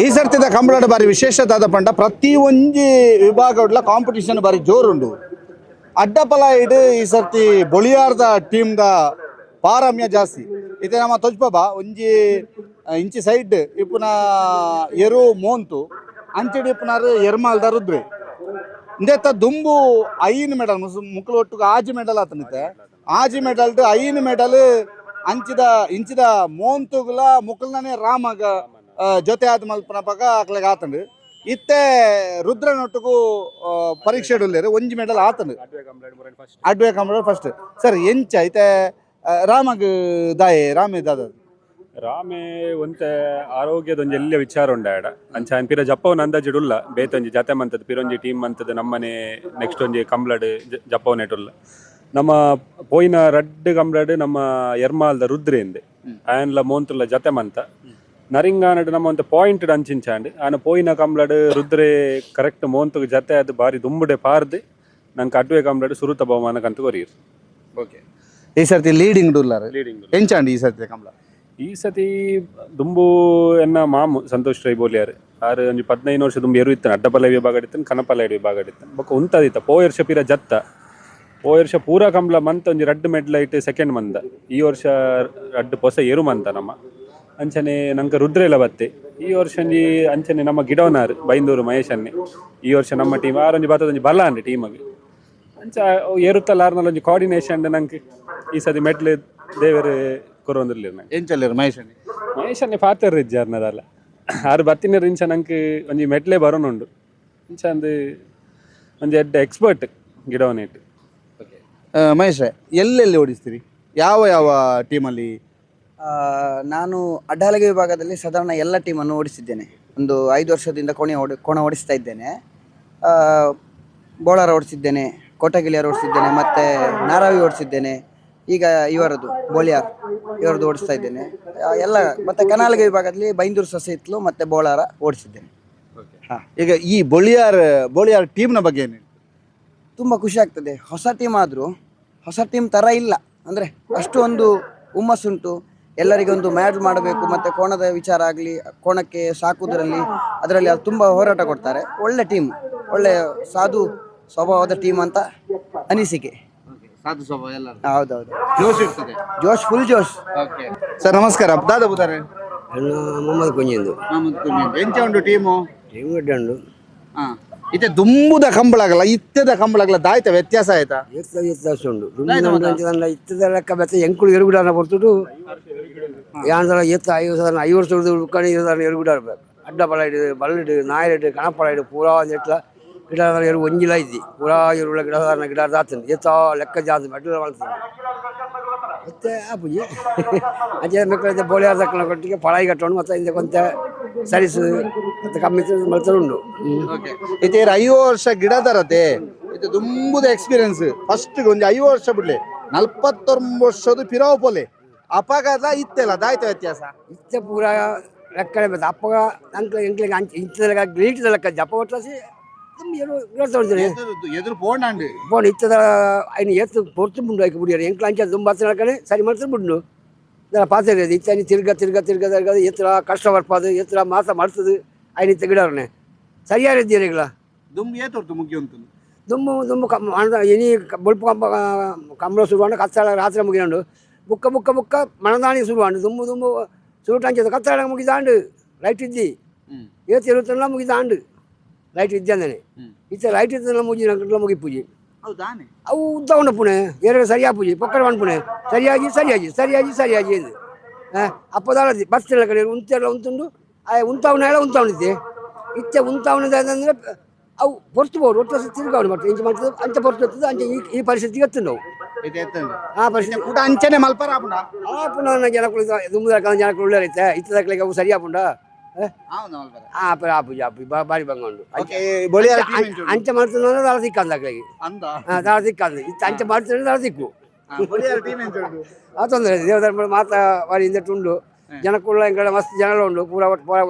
ಈ ಸರ್ತಿದ ಕಂಬಳದ ಬಾರಿ ವಿಶೇಷತಾದ ಪಂಡ ಪ್ರತಿ ಒಂಜಿ ವಿಭಾಗಡ್ಲ ಕಾಂಪಿಟಿಷನ್ ಬಾರಿ ಜೋರುಂಡು. ಅಡ್ಡಪಲ ಇಡು ಈ ಸರ್ತಿ ಬೊಳಿಯಾರ್ದ ಟೀಮ್ದ ಪಾರಮ್ಯ ಜಾಸ್ತಿ ಇತ್ತೆ. ನಮ್ಮ ತೊಜ್ಪಬ ಒಂಜಿ ಇಂಚಿ ಸೈಡ್ ಇಪ್ಪುನ ಎರು ಮೋಂತು ಅಂಚಡಿ ಇಪ್ಪುನಾರು ಎರ್ಮಾಲ್ದ ರುದ್ರೆ ಇಂದೆತ್ತ ದುಂಬು ಐನ್ ಮೆಡಲ್ ಮುಕ್ಕಲು ಒಟ್ಟಿಗೆ ಆಜಿ ಮೆಡಲ್ ಆತನಿತ್ತೆ. ಆಜಿ ಮೆಡಲ್ ಐನ್ ಮೆಡಲ್ ಅಂಚಿದ ಇಂಚಿದ ಮೋಂತುಗ್ಲ ಮುಕ್ಕಲ್ನೇ ರಾಮಗ ಜೊತೆ ಆದ ಮಲ್ಪನ ಪಕ್ಕ ಅಕ್ಲೆಗೆ ಆತಂಡು. ಇತ್ತೆ ರುದ್ರನೊಟ್ಟಿಗೂ ಪರೀಕ್ಷೆ ಇಡಲೇರು ಒಂಜಿ ಮೆಡಲ್ ಆತಂಡು ಅಡ್ವೆ ಕಂಬಳ ಫಸ್ಟ್. ಸರ್ ಎಂಚ ಐತೆ ರಾಮಗ್ ದಾಯೆ ರಾಮೆ ದಾದ ರಾಮೆ ಒಂತೆ ಆರೋಗ್ಯದ ಒಂಜಿ ಎಲ್ಲಿಯ ವಿಚಾರ ಉಂಡಾಡ ಅಂಚ ಪಿರ ಜಪ್ಪವನ ಅಂದಾಜಿಡುಲ್ಲ ಬೇತೊಂಜಿ ಜತೆ ಮಂತದ ಪಿರೊಂಜಿ ಟೀಮ್ ಮಂತದ ನಮ್ಮನೆ ನೆಕ್ಸ್ಟ್ ಒಂಜಿ ಕಂಬ್ಳಡ್ ಜಪ್ಪವನ ಇಡುಲ್ಲ. ನಮ್ಮ ಪೋಯಿನ ರಡ್ಡ್ ಕಂಬ್ಳಡ್ ನಮ್ಮ ಎರ್ಮಾಲ್ದ ರುದ್ರೇಂದೆ ಆಯನ್ಲ ಮೋಂತುಲ್ಲ ಜತೆ ಮಂತ ನರಿಂಗಾನಡ್ ನಮ್ಮ ಒಂದು ಪಾಯಿಂಟ್ ಅಂಚಿಂಚಾಂಡ್ ಆನ ಪೋಯಿನ ಕಂಬ್ಳಡ್ ರುದ್ರೆ ಕರೆಕ್ಟ್ ಮೋಂತುಗ್ ಜತೆ ಅದು ಬಾರಿ ದುಂಬುಡೆ ಪಾರ್ದು ನಂಗೆ ಅಡ್ವೆ ಕಂಬ್ಳಡ್ ಸುರುತ ಬಹುಮಾನಕ್ಕಂತ ಕೊರಿಯರು. ಓಕೆ, ಈ ಸರ್ತಿ ಲೀಡಿಂಗ್ ಡೂಲರ್ ಎಂಚಾಂಡ್ ಈ ಸರ್ತಿ ಕಂಬಳ ಈ ಸತಿ ದುಂಬು ಎನ್ನ ಮಾಮು ಸಂತೋಷ್ ರೈ ಬೋಲಿಯಾರು ಆರು ಒಂಜಿ 15 ವರ್ಷ ದುಂಬು ಎರು ಇತ್ತಾನೆ. ಅಡ್ಡಪಲ್ಲ ವಿಭಾಗ ಇಡ್ತಾನೆ, ಕನಪಲ್ಲ ವಿಭಾಗ ಇಡ್ತಾನೆ ಬೊಕ್ಕ ಉಂತದಿತ್ತ ಪೋಯ ವರ್ಷ ಪಿರ ಜತ್ತ ಪೋಯ ವರ್ಷ ಪೂರ ಕಂಬಳ ಮಂತ್ ಒಂಜಿ ರಡ್ಡ್ ಮೆಡ್ಲ್ ಐಟ್ ಸೆಕೆಂಡ್ ಮಂದ. ಈ ವರ್ಷ ರಡ್ಡ್ ಪೊಸ ಎರು ಮಂತ ನಮ್ಮ ಅಂಚನೆ ನಂಗೆ ರುದ್ರೆಲ್ಲ ಬತ್ತೆ. ಈ ವರ್ಷ ಒಂಜಿ ಅಂಚನೆ ನಮ್ಮ ಗಿಡವನಾರು ಬೈಂದೂರು ಮಹೇಶ್ ಅನ್ನೆ ಈ ವರ್ಷ ನಮ್ಮ ಟೀಮ್ ಆರೊಂಜಿ ಬತ್ತದೊಂಜಿ ಬಲ ಅಂಡೆ ಟೀಮಗೆ ಅಂಚ ಏರುತ್ತಲ್ಲ ಆರ್ನಲ್ಲಿ ಒಂಜಿ ಕೋಆರ್ಡಿನೇಷನ್ ನಂಗೆ ಈ ಸತಿ ಮೆಡ್ಲ್ ದೇವರು ಕೊರೊಂದಿರ್ಲಿ ನಂಗೆ ಎಂಚಲ್ಲೇರು ಮಹೇಶ್ ಅನ್ನೆ ಪಾತ್ರ ಇಜ್ಜಾರ್ನದಲ್ಲ ಆರು ಬತ್ತಿನ ಇಂಚ ನಂಗೆ ಒಂಜಿ ಮೆಡ್ಲೆ ಬರೋನುಂಡು ಇಂಚ ಅಂದು ಒಂಜಿ ಎಡ್ಡ ಎಕ್ಸ್ಪರ್ಟ್ ಗಿಡವನೇಟ್. ಮಹೇಶ್ ಎಲ್ಲೆಲ್ಲಿ ಓಡಿಸ್ತೀರಿ, ಯಾವ ಯಾವ ಟೀಮಲ್ಲಿ? ನಾನು ಅಡ್ಡಹಲಗೆ ವಿಭಾಗದಲ್ಲಿ ಸಾಧಾರಣ ಎಲ್ಲ ಟೀಮನ್ನು ಓಡಿಸಿದ್ದೇನೆ. ಒಂದು 5 ವರ್ಷದಿಂದ ಕೋಣ ಓಡಿಸ್ತಾ ಇದ್ದೇನೆ. ಬೋಳಾರ ಓಡಿಸಿದ್ದೇನೆ, ಕೋಟಗಿಲಿಯರ್ ಓಡಿಸಿದ್ದೇನೆ, ಮತ್ತು ನಾರಾವಿ ಓಡಿಸಿದ್ದೇನೆ. ಈಗ ಇವರದ್ದು ಬೋಳಿಯಾರ್ ಇವರದ್ದು ಓಡಿಸ್ತಾ ಇದ್ದೇನೆ ಎಲ್ಲ. ಮತ್ತು ಕನಾಲಗೆ ವಿಭಾಗದಲ್ಲಿ ಬೈಂದೂರು ಸೊಸೆ ಇತ್ಲು ಮತ್ತು ಬೋಳಾರ ಓಡಿಸಿದ್ದೇನೆ. ಈಗ ಈ ಬೋಳಿಯಾರ್ ಟೀಮ್ನ ಬಗ್ಗೆ ಏನು? ತುಂಬ ಖುಷಿ ಆಗ್ತದೆ. ಹೊಸ ಟೀಮ್ ಆದರೂ ಹೊಸ ಟೀಮ್ ಥರ ಇಲ್ಲ, ಅಂದರೆ ಅಷ್ಟು ಒಂದು ಹುಮ್ಮಸ್ಸುಂಟು. ಎಲ್ಲರಿಗೊಂದು ಮ್ಯಾಚ್ ಮಾಡಬೇಕು ಮತ್ತು ಕೋಣದ ವಿಚಾರ ಆಗಲಿ, ಕೋಣಕ್ಕೆ ಸಾಕುವುದರಲ್ಲಿ ಅದರಲ್ಲಿ ಅದು ತುಂಬ ಹೋರಾಟ ಕೊಡ್ತಾರೆ. ಒಳ್ಳೆ ಟೀಮ್, ಒಳ್ಳೆ ಸಾಧು ಸ್ವಭಾವದ ಟೀಮ್ ಅಂತ ಅನಿಸಿಕೆ. ಹೌದೌದು, ಜೋಶ್ ಇರ್ತದೆ, ಜೋಶ್, ಫುಲ್ ಜೋಶ್. ಸರ್ ನಮಸ್ಕಾರ. ದಾದ ಬುದಾರೆ ಮೊಹಮ್ಮದ್ ಕುಂಜಿಂದು ಎಂಚ ಉಂಟು ಟೀಮು? ಟೀಮ್ ಉಂಡು. ಇತ್ತೆ ದುಂಬುದ ಕಂಬಳಾಗಲ್ಲ ಇತ್ತದ ಕಂಬಳಾಗಲ್ಲ ದಾಯ್ತ ವ್ಯತ್ಯಾಸ ಆಯ್ತಾ? ವ್ಯತ್ಯಾಸ ಉಂಡು. ಇತ್ತದ ಲೆಕ್ಕ ಬೆತ್ತ ಎಂಕುಳು ಎರುಗುಡಾನ ಕೊಡ್ತುಡು ಯಾನ್ಸಲ ಎತ್ತ 5 ವರ್ಷ ಉಳ್ಕೊಂಡು ಎರುಗುಡಾಡ್ಬೇಕು. ಅಡ್ಡ ಪಳ ಇಡು, ಬಲ್ಲಿಡು, ನಾಯಿಡು, ಕಣಪಳ ಇಡು, ಪೂರಾ ನೆಟ್ಲ ಗಿಡ ಎರು ಒಂಜಿಲ ಇದ್ದಿ ಪೂರಾ ಎರುಳ ಗಿಡ ದಾತಂದು ಎತ್ತ ಲೆಕ್ಕ ಜಾತಿ ಅಡ್ಡ ಮಾಡ್ತೀನಿ ಮತ್ತೆ ಆ ಪೂಜೆ ಅಜ್ಜ ಮಕ್ಕಳ ಬೋಳಿಯಾರ ದಕ್ಕನ ಕೊಟ್ಟಿಗೆ ಪಳಾಯಿ ಕಟ್ಟೋಣ ಮತ್ತು ಇಂದ ಕೊಂತ ಸರಿಸು ಮತ್ತು ಕಮ್ಮಿ ಮಲ್ತರ ಉಂಡು. ಇದು 5 ವರ್ಷ ಗಿಡ ತರತೆ ಇದು ದುಂಬುದ ಎಕ್ಸ್ಪೀರಿಯನ್ಸ್. ಫಸ್ಟ್ ಒಂದು 5 ವರ್ಷ ಬಿಡ್ಲೆ 49 ವರ್ಷದ ಪಿರಾವ್ ಪೋಲೆ ಅಪಘಾತ ಇತ್ತೆಲ್ಲ ದಾಯ್ತ ವ್ಯತ್ಯಾಸ ಇತ್ತೆ ಪೂರ ಲೆಕ್ಕಡೆ ಬೇಕು. ಅಪ್ಪಗ ಅಂಕ್ಲೆ ಎಂಕ್ಲಿಗೆ ಇಂಚದ ಲೆಕ್ಕ ಗ್ರೀಟದ ಲೆಕ್ಕ ಜಪ್ಪ ಒಟ್ಟಾಸಿ ಎದುರು ಪೋಂಡು போன இத்தனை ஐநூறு ஏற்று பொறுத்து முண்டு வைக்க முடியாது. எங்களுக்கு அஞ்சு அது பத்து நடக்கணும் சரி மறுத்து முண்டு இதெல்லாம் பார்த்துருக்காது. இத்தனை திருக்க எத்தனை கஷ்டம் வரப்பாது, எத்தனை மாதம் மறுத்தது ஐநூறு ಗಿಡವೇ ಸರಿಯಾಗಿ ಇದ್ದೀರಿங்களா? ದುಂಬು ಏತೊರ್ತು ಮುಖ್ಯ ಉಂಟು. ದುಂಬು ಇನಿ ಬುಲ್ಪು ಕಂಬಳ ಸುರುವಾಂಡು ಕತ್ತಾಳ ರಾತ್ರಿ ಮುಗಿದಾಂಡು ಬುಕ್ಕ ಮಣದಾಣಿ ಸುರುವಾಂಡು ದುಂಬು ಸುರುಟಂಚದ ಕತ್ತಾಳ ಮುಗಿದಾಂಡು ಲೈಟ್ ಇದ್ದಿ ಏತು 21 ಮುಗಿದಾಂಡು ಲೈಟ್ ಇದ್ದಾನೆ. ಇತ್ತ ಲೈಟ್ ಇದ್ದ ಮುಗಿದ ಮುಗಿ ಪೂಜೆ ಅವು ಉದ್ದ ಉಂಡ ಪುಣೆ ಎರಡು ಸರಿಯಾಗಿ ಪೂಜೆ ಪಕ್ಕಡ ಪುಣೆ ಸರಿಯಾಗಿ ಇದು ಅಪ್ಪದಾಳದಿ ಬಸ್ತೆಲ್ಲ ಕಡೆ ಉಂತೆಲ್ಲ ಉಂಟುಂಡು ಉಂತಾವನ ಎಲ್ಲ ಉಂತಾವನಿದ್ದೆ ಇತ್ತೆ ಉಂತಾವನದಂದ್ರೆ ಅವು ಪೊರ್ತುಬೋದು ಒಟ್ಟು ತಿರುಗಾವಣೆ ಮಾಡ್ತದೆ ಇಂಚು ಮಾಡ್ತದೆ ಅಂಚ ಪೊರ್ತು ಇರ್ತದೆ ಅಂಚೆ ಈ ಪರಿಸ್ಥಿತಿಗೆ ಎತ್ತುಂಡು ಆ ಪರಿಸ್ಥಿತಿ ಅಂಚನೆ ಮಲ್ಪರ ಪುನಃ ಜನಗಳು ದುಂಬದ ಜನಗಳು ಒಳ್ಳೆ ಇತ್ತದಕ್ಕೆ ಅವು ಸರಿಯಾಪುಂಡ ಬಾರಿ ಬಂಗೊಂಡು ಅಂಚ ಮಾಡ್ತಾರೆ ದಾಳ ಸಿಕ್ಕಂದಾಗ್ಲಾಗಿ ದಾಳ ಸಿಕ್ಕಂದು ಇತ್ತು ಅಂಚೆ ಮಾಡ್ತಾರೆ ದಾಳ ಸಿಕ್ಕು ಆ ತೊಂದರೆ ದೇವಧರ್ಮ ಮಾತ ಬಾರಿ ಇಂದಟ್ಟು ಜನಕ್ಕುಳ್ಳ ಎಂಗಳ ಮಸ್ತ್ ಜನಗಳು ಉಂಡು ಪೂರ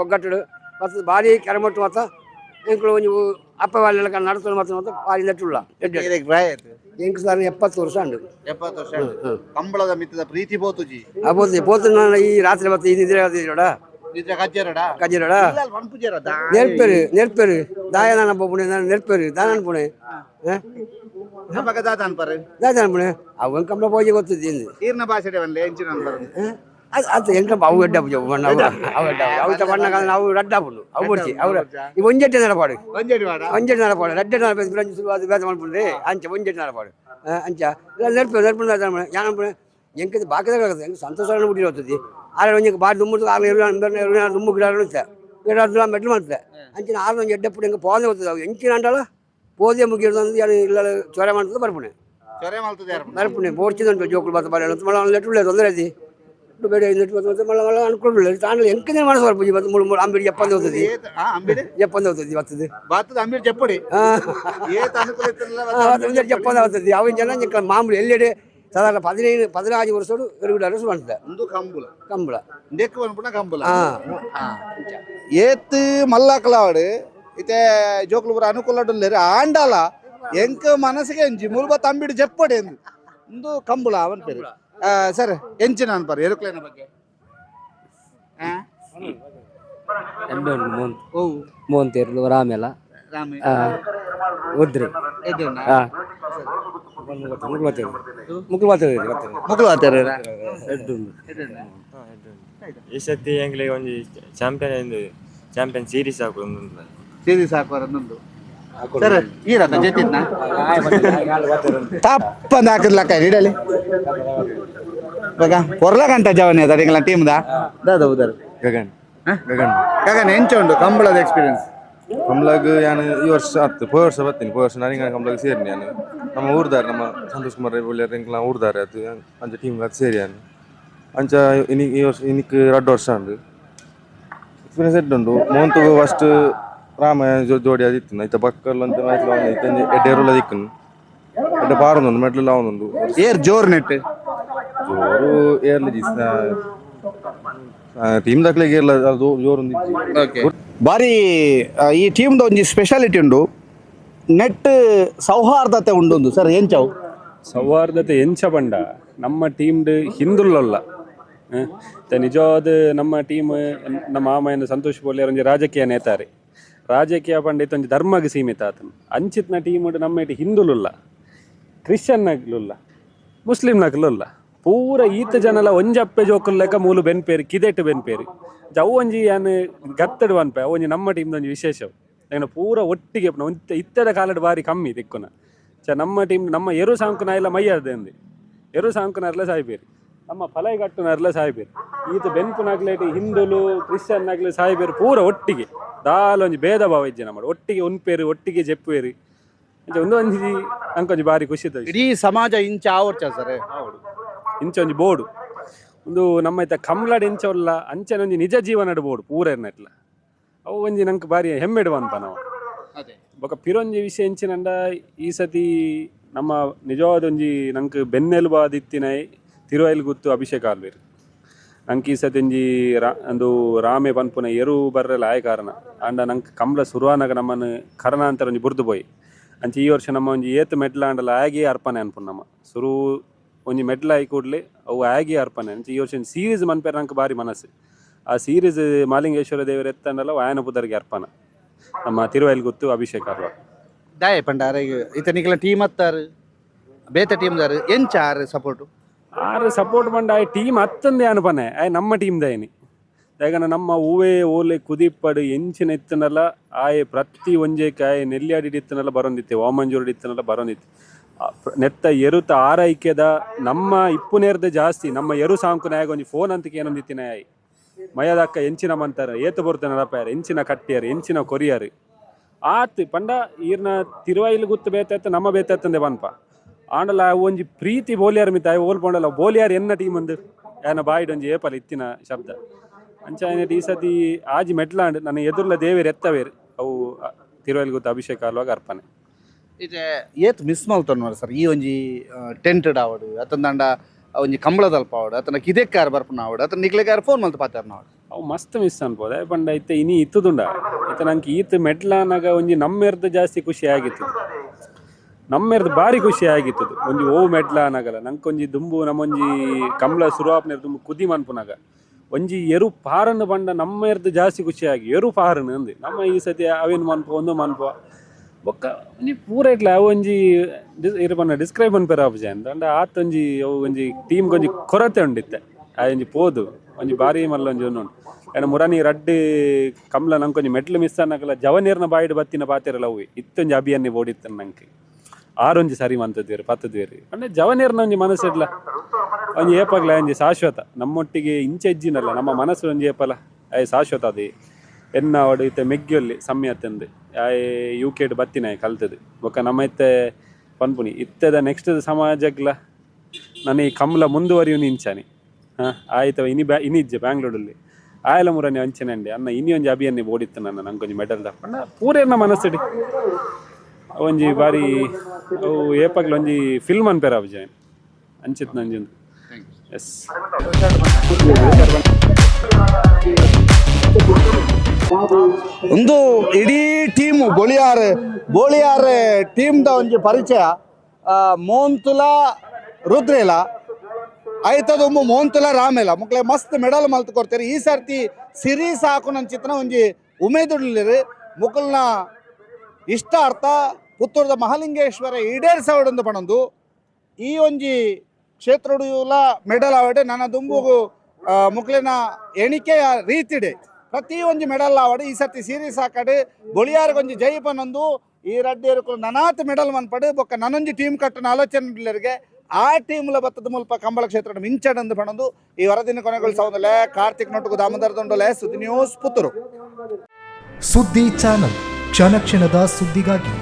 ಒಗ್ಗಟ್ಟು ಮತ್ತು ಭಾರಿ ಕೆರಮಟ್ಟು ಮತ್ತು ಎಂಕಳು ಒಂದು ಅಪ್ಪ వాళ్ళ ನಡ್ಕೊಂಡು ಮತ್ತು ಭಾರಿ ಇಂದಟ್ಟುಳ್ಳ ಎಂಕು ಸಾರ್ 70 ವರ್ಷ ಉಂಡು. 70 ವರ್ಷ ಕಂಬಳದ ಮಿತ್ತದ ಪ್ರೀತಿ ಬೋತುಜಿ ಆ ಬೋತು ನಾನು ಈ ರಾತ್ರಿ ಮತ್ತೆ ಇದ್ರೆ ನೋಡ ಇದ್ರೆ ಕಜ್ಜರಡ ಕಜ್ಜಿರಡ ಇಲ್ಲ ಪಂಪುಜರ ನೆರ್ಪೆರು ದಾಯದಾನ ಪುಣೆ ನೆರ್ಪೆರು ದಾನ ಪುಣೆ ನಮಗ ದಾದ ಅನ್ಪಾರೆ ದಾಯದಾನ ಪುಣೆ ಅವನ್ ಕಂಬಳ ಪೋಜೆ ಗೊತ್ತಿದ್ದ ಈರ್ನ ಭಾಷೆ ಬನ್ಲೆ ಎಂಚಿನ ಅನ್ಪಾರೆ ಅದು ಎಂಕ ಅವು ಎಡ್ಡ ಅವು ಬಣ್ಣ ಅವು ರಡ್ಡ ಪುಂಡು ಅವು ಬರ್ಚಿ ಅವ್ರ ಈ ಒಂಜೆಟ್ಟೆ ನಡಪಾಡು ಒಂಜೇಡಿ ವಾಡ ಒಂಜೆಟ್ಟು ನಡಪಾಡು ರಡ್ಡೆ ನಡಪಾಡು ಅದು ಬೇಸ ಮಾಡ್ಬಿಡ್ರಿ ಅಂಚೆ ಒಂಜೆಟ್ಟು ನಡಪಾಡು ಅಂಚ ನೆರ್ಪು ಯಾನ ಪುಣೆ ಎಂಕದು ಬಾಕದಾಗ ಹೆಂಗೆ ಸಂತೋಷ ಬಿಟ್ಟಿರೋತದೆ ಆದ್ರೆ ಒಂಜಿ ಬಾರಿ ದುಮ್ಮು ಆರು ದುಮ್ಮು ಗಿಡ ಗಿಡ ಮೆಟ್ಲು ಮಾಡ್ತದೆ ಅಂಚಿನ ಆರು ಒಂಜಿ ಎಡ್ಡೆ ಪುಡಿ ಹೆಂಗೆ ಪೋದೆ ಹೋಗ್ತದೆ ಅವು ಎಂಚಿನ ಅಂಟಲ್ಲ ಪೋದೆ ಮುಗಿಯೋದು ಇಲ್ಲ ಚೊರೆ ಮಾಡ್ತದೆ ಬರ್ಪುಣೆ ಚೊರೆ ಮಲ್ತದೆ ಬರ್ಪುಣೆ ಬೋರ್ಚಿದುಂಟು ಜೋಕುಲು ಬತ್ತ ಬರ ಮళ్ళీ ಲೆಟ್ರುಳ್ಳೆ ತೊಂದರೆ అది ಬೇಡ ಮళ్ళీ ಅನ್ಕೊಳ್ಳಿ ತಾಂಡ್ಲಿ ಎಂಕನೇ ಮನಸ್ಸು ಬರ್ಪುಜಿ ಮತ್ತು ಮೂರು ಅಂಬಿಡಿ ಎಪ್ಪಂದು ಹೋಗ್ತದೆ ಅಂಬಿಡಿ ಎಪ್ಪಂದು ಹೋಗ್ತದೆ ಬರ್ತದೆ ಬಾತದ ಅಂಬಿಡಿ చెప్పడి ಏತ ಅನುಕೂಲ ಇತ್ತಿರಲ್ಲ ಎಪ್ಪಂದು ಹೋಗ್ತದೆ ಅವಿನ ಜನ ಮಾಮೂಲಿ ಎಲ್ಲೆಡೆ ಸಾಧಾರಣ 15 ವರ್ಷೋಡು ಎರಡು ಅರಸು ಮಾಡ್ತದೆ ಒಂದು ಕಂಬುಲ ಕಂಬಳ ನೆಕ್ಕು ಅನ್ಪುಣ ಕಂಬುಲ ಏತ್ ಮಲ್ಲಕಲಾವಡು ಇತ್ತೆ ಜೋಕ್ಲು ಬರ ಅನುಕೂಲ ಆಂಡಾಲ ಎಂಕ ಮನಸ್ಸಿಗೆ ಎಂಜಿ ಮುಲ್ಬ ತಂಬಿಡಿ ಜಪ್ಪಡೆ ಎಂದು ಒಂದು ಕಂಬುಳ ಅವನ ಪೇರು ಸರ್ ಎಂಚಿನ ಅನ್ಪಾರು ಏರೋಪ್ಲೇನ್ ಬಗ್ಗೆ ಓ ಮೋಂತೇರ್ಲು ರಾಮೆಲ ರಾಮೇ ಉದ್ರಿ ಮುಗ್ಲು ಆತರ ಈ ಸತಿ ಎಂಗ್ಲೆ ಒಂಜಿ ಚಾಂಪಿಯನ್ ಸೀರೀಸ್ ಹಾಕೊಂಡು ಸೀರೀಸ್ ಹಾಕುವಾರೊಂದು ಸರ್ ಈ ರಥ ಜೆತ್ತಿದ್ನ ತಪ್ಪಂದ ಹಾಕಿದ್ಲಕ್ಕ ಹಿಡಲಿ ಕೊರ್ಲ ಗಂಟ ಜವನಿ ಅದ ನಿಂಗಳ ಟೀಮ್ ದಾದ ಉದರ್ ಗಗನ್ ಗಗನ್ ಗಗನ್ ಎಂಚ ಉಂಟು ಕಂಬಳದ ಎಕ್ಸ್ಪೀರಿಯನ್ಸ್ ಕಂಬ್ಲಾಗ್ ನಾನು ಈ ವರ್ಷ ಆತು ಪೋ ವರ್ಷ ಬರ್ತೀನಿ ಪೋ ವರ್ಷ ನಾನು ಕಂಬ್ಲಾಗ್ ಸೇರಿ ನಾನು ನಮ್ಮ ಊರ್ದಾರೆ ನಮ್ಮ ಸಂತೋಷ್ ಕುಮಾರ್ ರೇಬುಲ್ಯಾರ ಎಂಕ್ಲ ಊರ್ದಾರೆ ಅದು ಅಂಚ ಟೀಮ್ ಅದು ಸೇರಿ ನಾನು ಅಂಚ ಈ ವರ್ಷ ಇನ್ನಿಕ್ 2 ವರ್ಷ ಉಂಡು ಎಕ್ಸ್ಪೀರಿಯನ್ಸ್ ಎಡ್ಡುಂಡು ಮೋಂತು ಫಸ್ಟ್ ರಾಮ ಜೋಡಿ ಅದಿತ್ತು ಐತ ಬಕ್ಕಲ್ ಅಂತ ಮ್ಯಾಚ್ ಎಡ್ಡೆರುಲ ದಿಕ್ಕನು ಎಡ್ಡೆ ಪಾರೊಂದು ಮೆಡ್ಲೆಲ್ಲ ಅವನೊಂದು ಏರ್ ಜೋರ್ ನೆಟ್ ಜೋರು ಏರ್ಲಿ ಜೀಸ್ ಟೀಮ್ ದಾಖಲೆಗೆ ಏರ್ಲ ಅದು ಜೋರೊಂದು ಬಾರಿ ಈ ಟೀಮ್ದ ಒಂಜಿ ಸ್ಪೆಷಾಲಿಟಿ ಉಂಡು ನೆಟ್ ಸೌಹಾರ್ದತೆ ಉಂಡೊಂದು ಸರ್ ಎಂಚಾವು ಸೌಹಾರ್ದತೆ ಎಂಚ ಬಂಡ ನಮ್ಮ ಟೀಮ್ಡ್ ಹಿಂದುಲ್ಲಲ್ಲ ನಿಜವಾದ ನಮ್ಮ ಟೀಮ್ ನಮ್ಮ ಮಾಮಯ್ಯನ ಸಂತೋಷ್ ಬೋಲಿಯರ್ ಒಂಜಿ ರಾಜಕೀಯ ನೇತಾರೆ ರಾಜಕೀಯ ಪಂಡಿತ ಒಂಜಿ ಧರ್ಮಗ್ ಸೀಮಿತ ಆತನು ಅಂಚಿತ್ನ ಟೀಮ್ ನಮ್ಮ ಇಟ್ಟು ಹಿಂದುಲುಲ್ಲ ಕ್ರಿಶ್ಚಿಯನ್ ನಗ್ಲುಲ್ಲ ಮುಸ್ಲಿಂ ನಗ್ಲುಲ್ಲ ಪೂರ ಈತ ಜನಲ ಒಂಜಪ್ಪೆ ಜೋಕುಲ್ ಲೆಕ್ಕ ಮೂಲು ಬೆನ್ಪೇರಿ ಕಿದೆಟ್ ಬೆನ್ಪೇರಿ ಅವು ಒಂಜಿ ಯಾನು ಗತ್ತಡು ಅನ್ಪೆ ಒಂಜಿ ನಮ್ಮ ಟೀಮ್ದ ಒಂಜಿ ವಿಶೇಷವು ಯಾಕಂದ್ರೆ ಪೂರ ಒಟ್ಟಿಗೆ ಇತ್ತದ ಕಾಲಡ್ ಬಾರಿ ಕಮ್ಮಿ ದಿಕ್ಕುನ ನಮ್ಮ ಟೀಮ್ ನಮ್ಮ ಎರು ಸಾಂಕುನ ಎಲ್ಲ ಮೈಯರ್ದೆ ಎರು ಸಾಂಕುನರ್ಲೆ ಸಾಯ್ಬೇರಿ ನಮ್ಮ ಫಲೈಗಟ್ಟುನರ್ಲೆ ಸಾಯ್ಬೇರಿ ಈತ ಬೆನ್ಪುನಾಗ್ಲೇಟಿ ಹಿಂದುಲು ಕ್ರಿಶ್ಚಿಯನ್ ಆಗ್ಲಿ ಸಾಯ್ಬೇರಿ ಪೂರ ಒಟ್ಟಿಗೆ ದಾಲ ಒಂಜಿ ಭೇದ ಭಾವ ಇಜ್ಜೆ ನಮ್ಮ ಒಟ್ಟಿಗೆ ಉನ್ಪೇರಿ ಒಟ್ಟಿಗೆ ಜೆಪ್ಪೇರಿ ಒಂದೊಂಜಿ ಅಂಕೊಂಜಿ ಬಾರಿ ಖುಷಿ ಇಡೀ ಸಮಾಜ ಇಂಚ ಆವರ್ಚ ಸರ್ ಇಂಚ ಒಂಜಿ ಬೋರ್ಡು ಒಂದು ನಮ್ಮ ಇತ್ತ ಕಂಬ್ಲಾಡ್ ಇಂಚವಲ್ಲ ಅಂಚನೆ ಒಂಜಿ ನಿಜ ಜೀವನಡ್ ಬೋರ್ಡು ಪೂರ ಎನ್ನಟ್ಲ ಅವು ಒಂಜಿ ನಂಗೆ ಬಾರಿ ಹೆಮ್ಮೆಡು ಅನ್ಪ ನಾವು ಬೊಕ ಪಿರೊಂಜಿ ವಿಷಯ ಎಂಚಿನಂಡ ಈ ಸತಿ ನಮ್ಮ ನಿಜವಾದ ಒಂಜಿ ನಂಗೆ ಬೆನ್ನೆಲುಬಾದಿತ್ತಿನೈ ತಿರುವೈಲ್ ಗುತ್ತು ಅಭಿಷೇಕ ಆಲ್ವೇರು ನಂಗೆ ಈ ಸತಿ ಒಂಜಿ ಒಂದು ರಾಮೆ ಪನ್ಪುನ ಎರು ಬರ್ರಲ್ಲ ಆಯ ಕಾರಣ ಅಂಡ ನಂಗೆ ಕಂಬ್ಳ ಸುರುವಾನಾಗ ನಮ್ಮನ್ನು ಕರನಾಂತರ ಒಂಜಿ ಬುರ್ದು ಪೋಯಿ ಅಂಚೆ ಈ ವರ್ಷ ನಮ್ಮ ಒಂಜಿ ಏತ್ ಮೆಡ್ಲ ಅಂಡಲ್ಲ ಆಗಿ ಅರ್ಪಣೆ ಅನ್ಪುನ್ ನಮ್ಮ ಸುರು ಒಂಜಿ ಮೆಡ್ಲ ಆಗಿ ಕೂಡಲೇ ಅವು ಆಗಿ ಅರ್ಪಣೆ ಅಂಚೆ ಈ ವರ್ಷ ಸೀರೀಸ್ ಮನ್ಪೇರ ನಂಗೆ ಬಾರಿ ಮನಸ್ಸು ಆ ಸೀರೀಸ್ ಮಾಲಿಂಗೇಶ್ವರ ದೇವರು ಎತ್ತಂಡಲ್ಲ ಆಯನ ಬುಧರಿಗೆ ಅರ್ಪಣ ನಮ್ಮ ತಿರುವೈಲ್ ಗುತ್ತು ಅಭಿಷೇಕ ಅಲ್ವ ದಾಯ ಪಂಡಾರ ಈತ ನಿಕ್ಲ ಟೀಮ್ ಹತ್ತಾರು ಬೇತ ಟೀಮ್ದಾರು ಎಂಚಾರು ಸಪೋರ್ಟು ಆರು ಸಪೋರ್ಟ್ ಬಂಡ ಆ ಟೀಮ್ ಹತ್ತಂದೇ ಅನ್ಪನೆ ನಮ್ಮ ಟೀಮ್ ದಯನಿ ಯಾಕಂದ್ರೆ ನಮ್ಮ ಹೂವೇ ಓಲೆ ಕುದಿಪ್ಪಡು ಎಂಚಿನ ಇತ್ತನಲ್ಲ ಆಯೆ ಪ್ರತಿ ಒಂಜೇಕೆ ಆಯೆ ನೆಲ್ಲಿಯಾಡಿ ಇತ್ತನಲ್ಲ ಬರೋಂದಿತ್ತೆ ವಾಮಂಜೂರು ಇತ್ತನಲ್ಲ ಬರೋಂದಿತ್ತು ನೆತ್ತ ಎರುತ ಆರೈಕೆದ ನಮ್ಮ ಇಪ್ಪು ನೇರ್ದ ಜಾಸ್ತಿ ನಮ್ಮ ಎರು ಸಾಂಕುನಾಯಾಗ ಒಂಜಿ ಫೋನ್ ಅಂತಕ್ಕೆ ಏನೊಂದಿತ್ತಿನ ಆಯ್ ಮಯದಕ್ಕ ಎಂಚಿನ ಮಂತಾರ ಏತು ಬರ್ತೇನೆ ನಡಪಾರ ಎಂಚಿನ ಕಟ್ಟಿಯಾರು ಎಂಚಿನ ಕೊರಿಯಾರು ಆತ್ ಪಂಡ ಈರ್ನ ತಿರುವೈಲು ಗುತ್ತು ಬೇತ ನಮ್ಮ ಬೇತಂದೆ ಬನ್ಪ ಆಂಡಲ ಒಂಜಿ ಪ್ರೀತಿ ಬೋಲಿಯಾರ್ ಮಿತ್ತ ಓಲ್ಪೊಂಡಲ್ಲ ಬೋಲಿಯಾರ್ ಎನ್ನ ಟೀಮ್ ಒಂದು ಏನ ಬಾಯಿಡ್ ಒಂಜಿ ಏಪಲ್ ಇತ್ತಿನ ಶಬ್ದ ಅಂಚ ಈ ಸತಿ ಆಜಿ ಮೆಟ್ಲಾಂಡ್ ನನ್ನ ಎದುರ್ಲ ದೇವೇರು ಎತ್ತವೇರು ಅವು ತಿರುವೈಲು ಗುತ್ತು ಅಭಿಷೇಕ ಅಲ್ವಾಗ ಅರ್ಪಣೆ ಇದೆ ಏತ್ ಮಿಸ್ ಮಲ್ತೊನ್ ಸರ್ ಈ ಒಂಜಿ ಟೆಂಟೆಡ್ ಆವಡು ಅತಂದಂಡ ಒಂಜಿ ಕಂಬಳದಲ್ಪ ಆವಡು ಅತನ ಕಿದೆಕ್ಕಾರ ಬರ್ಪನ ಆವಡು ಅತನ ನಿಕ್ಲೆಗಾರ ಫೋನ್ ಮಲ್ತ ಪಾತಾರ ನಾವು ಅವು ಮಸ್ತ್ ಮಿಸ್ ಅನ್ಬೋದು ಪಂಡ ಇತ್ತೆ ಇನಿ ಇತ್ತದುಂಡ ಇತ್ತ ನಂಗೆ ಈತ್ ಮೆಟ್ಲಾನಾಗ ಒಂಜಿ ನಮ್ಮೆರ್ದು ಜಾಸ್ತಿ ಖುಷಿ ಆಗಿತ್ತು ನಮ್ಮೆರ್ದು ಬಾರಿ ಖುಷಿ ಆಗಿತ್ತು ಒಂಜಿ ಓ ಮೆಟ್ಲಾನಾಗಲ್ಲ ನಂಗೆ ಒಂಜಿ ದುಂಬು ನಮ್ಮೊಂಜಿ ಕಂಬಳ ಸುರುವಾಪ್ನ ದುಂಬು ಕುದಿ ಮನ್ಪುನಾಗ ಒಂಜಿ ಎರು ಪಾರನ್ನು ಬಂಡ ನಮ್ಮ ಎರ್ದು ಜಾಸ್ತಿ ಖುಷಿಯಾಗಿ ಎರು ಪಾರನ್ನು ಅಂದು ನಮ್ಮ ಈ ಸತಿ ಅವೇನು ಮನ್ಪೋ ಒಂದು ಮನ್ಪೋ ಬೊಕ್ಕ ಒಂಜಿ ಪೂರ ಇಟ್ಲ ಅವು ಒಂಜಿ ಇರಪನ್ನ ಡಿಸ್ಕ್ರೈಬ್ ಅನ್ಪೇರ ಆಪುಜ ಅಂಡ ಆತ ಒಂಜಿ ಅವು ಒಂಜಿ ಟೀಮ್ಗೆ ಒಂಜಿ ಕೊರತೆ ಉಂಡಿತ್ತೆ ಆ ಒಂಜಿ ಪೋದು ಒಂಜಿ ಬಾರಿ ಮಲ್ಲ ಒಂಜಿ ಉಂಡು ಏನ ಮುರಾನಿ ರಡ್ಡು ಕಮ್ಲ ನಂಗೆ ಒಂಜಿ ಮೆಟ್ಲು ಮಿಸ್ ಅನ್ನಕಲ್ಲ ಜವನೀರ್ನ ಬಾಯಿಡ್ ಬತ್ತಿನ ಪಾತಿರಲ್ಲ ಅವು ಇತ್ತೊಂಜಿ ಅಭಿಯನ್ನೇ ಓಡಿತ್ತು ನಂಗೆ ಆರೊಂಜಿ ಸರಿ ಮಂತದ್ವೇರು ಪತ್ತದ್ವೇರು ಅಂದ್ರೆ ಜವನೀರ್ನ ಒಂಜಿ ಮನಸ್ಸಿಡ್ಲ ಒಂಜಿ ಏಪಾಗ್ಲ ಒಂಜಿ ಶಾಶ್ವತ ನಮ್ಮೊಟ್ಟಿಗೆ ಇಂಚೆಜ್ಜಿನಲ್ಲ ನಮ್ಮ ಮನಸ್ಸು ಒಂಜಿ ಏಪಲ ಆಯ್ ಶಾಶ್ವತ ಅದೇ ಎನ್ನ ಅವಡು ಇತ್ತೆ ಮೆಗ್ಗಿಯಲ್ಲಿ ಸಮ್ಯತ್ತಂದು ಆಯ್ UK ಬತ್ತಿನ ಕಲ್ತದು ಬೊಕ್ಕ ನಮ್ಮ ಇತ್ತೆ ಪನ್ಪುನಿ ಇತ್ತದ ನೆಕ್ಸ್ಟ್ ಸಮಾಜಗ್ಲ ನಾನು ಈ ಕಮ್ಲ ಮುಂದುವರಿಯುನಿ ಇಂಚಾನಿ ಆಯ್ತವ ಇನಿಜ್ಜೆ ಬ್ಯಾಂಗ್ಳೂರಲ್ಲಿ ಆಯಲ ಮುರನಿ ಅಂಚೆನಂಡೆ ಅನ್ನ ಇನಿ ಒಂಜಿ ಅಭಿಯನ್ನೇ ಓಡಿತ್ತು ನಂಗೊಂಜಿ ಮೆಡಲ್ ತಪ್ಪಂಡ ಪೂರೇರ್ನ ಮನಸ್ಸಿಡಿ ಒಂಜಿ ಬಾರಿ ಅವು ಏಪಾಗ್ಲ ಒಂಜಿ ಫಿಲ್ಮ್ ಅನ್ಪೇರ ಅಭಿಜಯನ್ ಅಂಚಿತ್ ನಂಜೊಂದು ಎಸ್ ಒಂದು ಇಡೀ ಟೀಮು ಬೋಳಿಯಾರ್ ಟೀಮ್ದ ಒಂಜಿ ಪರಿಚಯ ಮೋಂತುಲ ರುದ್ರೇಲ ಆಯ್ತದೊಮ್ಮೆ ಮೋಂತುಲ ರಾಮೇಲ ಮುಕ್ಲೆ ಮಸ್ತ್ ಮೆಡಲ್ ಮಲ್ತು ಕೊಡ್ತಾರೆ ಈ ಸರ್ತಿ ಸಿರೀಸ್ ಹಾಕು ನನ್ನ ಚಿತ್ರ ಒಂಜಿ ಉಮೇದುಡ್ಲಿರು ಮುಕಲ್ನ ಇಷ್ಟ ಅರ್ಥ ಪುತ್ತೂರದ ಮಹಾಲಿಂಗೇಶ್ವರ ಈಡೇರಿಸವಡೊಂದು ಪಣಂದು ಈ ಒಂಜಿ ಕ್ಷೇತ್ರಡುಲ ಮೆಡಲ್ ಆವಡೆ ನನ್ನ ದುಂಬುಗು ಮುಕ್ಲಿನ ಎಣಿಕೆಯ ರೀತಿಡೆ ಪ್ರತಿ ಒಂಜಿ ಮೆಡಲ್ ಆವಡೆ ಈ ಸರ್ತಿ ಸೀರೀಸ್ ಹಾಕಡೆ ಬೊಳಿಯಾರ್ಗೊಂಜಿ ಜೈ ಪನೊಂದು ಈ ರಡ್ಡೇರು ನನಾತ್ ಮೆಡಲ್ ಮನ್ಪಡು ಬೊಕ್ಕ ನನ್ನೊಂಜಿ ಟೀಮ್ ಕಟ್ಟನ ಆಲೋಚನೆ ಆ ಟೀಮ್ಲ ಬತ್ತದ ಮುಲ್ಪ ಕಂಬಳ ಕ್ಷೇತ್ರ ಮಿಂಚಡಂದು ಪಣಂದು ಈ ವರದಿನ ಕೊನೆಗೊಳಿಸೋದಲ್ಲೇ ಕಾರ್ತಿಕ್ ನೊಟ್ಟುಗು ದಾಮೋದರ ದೊಂಡಲೆ ಸುದ್ದಿ ನ್ಯೂಸ್ ಪುತ್ತೂರು. ಸುದ್ದಿ ಚಾನಲ್ ಕ್ಷಣ ಕ್ಷಣದ ಸುದ್ದಿಗಾಗಿ